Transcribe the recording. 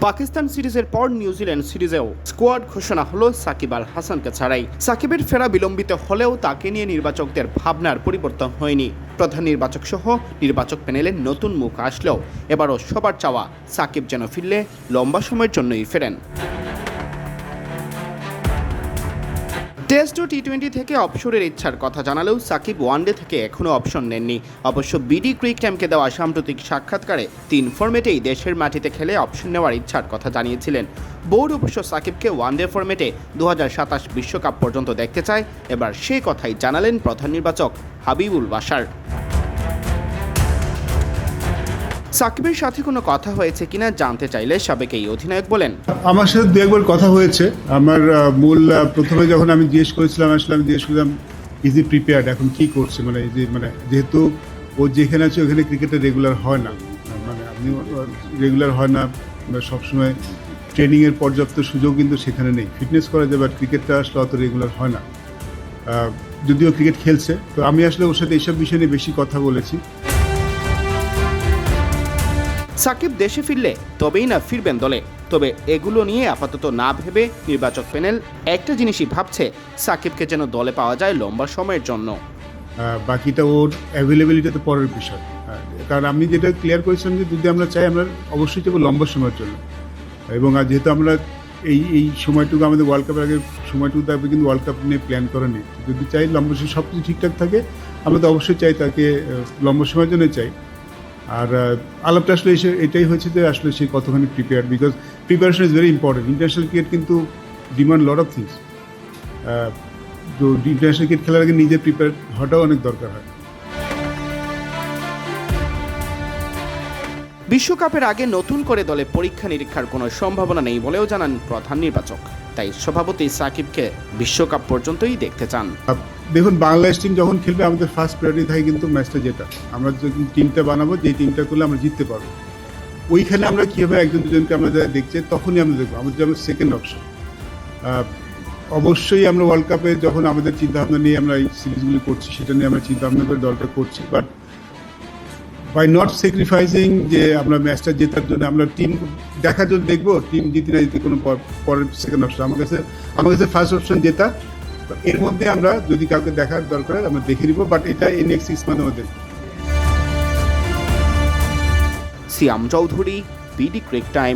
পাকিস্তান সিরিজের পর নিউজিল্যান্ড সিরিজেও স্কোয়াড ঘোষণা হলো সাকিব আল হাসানকে ছাড়াই। সাকিবের ফেরা বিলম্বিত হলেও তাকে নিয়ে নির্বাচকদের ভাবনার পরিবর্তন হয়নি। প্রধান নির্বাচক সহ নির্বাচক প্যানেলের নতুন মুখ আসলেও এবারও সবার চাওয়া সাকিব যেন ফিরলে লম্বা সময়ের জন্যই ফেরেন। টেস্ট ও টি-20 থেকে অবসরের ইচ্ছার কথা জানালেও সাকিব ওয়ানডে থেকে এখনও অপশন নেননি। অবশ্য বিডি ক্রিক টাইমকে দেওয়া সাম্প্রতিক সাক্ষাৎকারে 3 ফরম্যাটেই দেশের মাটিতে খেলে অপশন নেওয়ার ইচ্ছার কথা জানিয়েছিলেন। বোর্ড অবশ্য সাকিবকে ওয়ানডে ফরম্যাটে 2027 বিশ্বকাপ পর্যন্ত দেখতে চায়। এবার সে কথাই জানালেন প্রধান নির্বাচক হাবিবুল বাশার। সাকিবের সাথে কোনো কথা হয়েছে কিনা জানতে চাইলে সাবেক এই অধিনায়ক বলেন, আমার সাথে দু একবার কথা হয়েছে। আমার প্রথমে যখন আমি জিজ্ঞেস করেছিলাম, আমি জিজ্ঞেস করলাম ইজ ই প্রিপেয়ার্ড, এখন কি করছে, যেহেতু ও যেখানে আছে ওখানে ক্রিকেটে রেগুলার হয় না, আপনি রেগুলার হয় না, সবসময় ট্রেনিংয়ের পর্যাপ্ত সুযোগ কিন্তু সেখানে নেই। ফিটনেস করা যায়, বাট ক্রিকেটটা আসলে অত রেগুলার হয় না, যদিও ক্রিকেট খেলছে। তো আমি আসলে ওর সাথে এইসব বিষয় নিয়ে বেশি কথা বলেছি। সাকিব দেশে ফিরলে তবেই না ফিরবেন দলে। তবে এগুলো নিয়ে আপাতত না ভেবে নির্বাচক প্যানেল একটা জিনিসই ভাবছে, সাকিবকে যেন দলে পাওয়া যায় লম্বা সময়ের জন্য। বাকিটা ওর অ্যাভেলেবিলিটি তো পরের বিষয়। কারণ আমি যেটা ক্লিয়ার করেছিলাম যে যদি আমরা চাই, আমরা অবশ্যই চাইবো লম্বা সময়ের জন্য। এবং যেহেতু আমরা এই সময়টুকু আমাদের ওয়ার্ল্ড কাপের আগে সময়টুকু থাকবে, কিন্তু ওয়ার্ল্ড কাপ নিয়ে প্ল্যান করা নেই। যদি চাই লম্বা সময় সব কিছু ঠিকঠাক থাকে, আমরা তো অবশ্যই চাই তাকে লম্বা সময়ের জন্য চাই। আর আলাপটা আসলে এটাই হয়েছে যে আসলে সে কতখানি prepared, because preparation is very important. International cricket কিন্তু ডিমান্ড লট অফ থিংস। তো ইন্টারন্যাশনাল ক্রিকেট খেলার আগে নিজে প্রিপেয়ার হওয়াটাও অনেক দরকার হয়। বিশ্বকাপের আগে নতুন করে দলে পরীক্ষা নিরীক্ষার কোনো সম্ভাবনা নেই বলেও জানান প্রধান নির্বাচক। তাই স্বভাবতই সাকিবকে বিশ্বকাপ পর্যন্তই দেখতে চান। দেখুন, বাংলাদেশ টিম যখন খেলবে আমাদের ফার্স্ট প্রায়োরিটি থাকে কিন্তু ম্যাচটা জেতা। আমরা যখন টিমটা বানাবো, যে টিমটা করলে আমরা জিততে পারবো, ওইখানে আমরা কীভাবে একজন দুজনকে আমরা যারা দেখছি তখনই আমরা দেখবো আমাদের যেমন সেকেন্ড অপশন। অবশ্যই আমরা ওয়ার্ল্ড কাপে যখন আমাদের চিন্তাভাবনা নিয়ে আমরা এই সিরিজগুলি করছি, সেটা নিয়ে আমরা চিন্তাভাবনা করে দলটা করছি, বাট বাই নট স্যাক্রিফাইসিং যে আমরা ম্যাচটা জেতার জন্য আমরা টিম দেখার জন্য দেখবো, টিম জিতে না জিতে কোনো পরের সেকেন্ড অপশন। আমার কাছে ফার্স্ট অপশন জেতা। এর মধ্যে আমরা যদি কাউকে দেখার দরকার আমরা দেখে নিব, বাট এটা এই নেক্সট 6 মান্থ আমাদের। সিয়াম চৌধুরী, বিডি ক্রিক টাইম।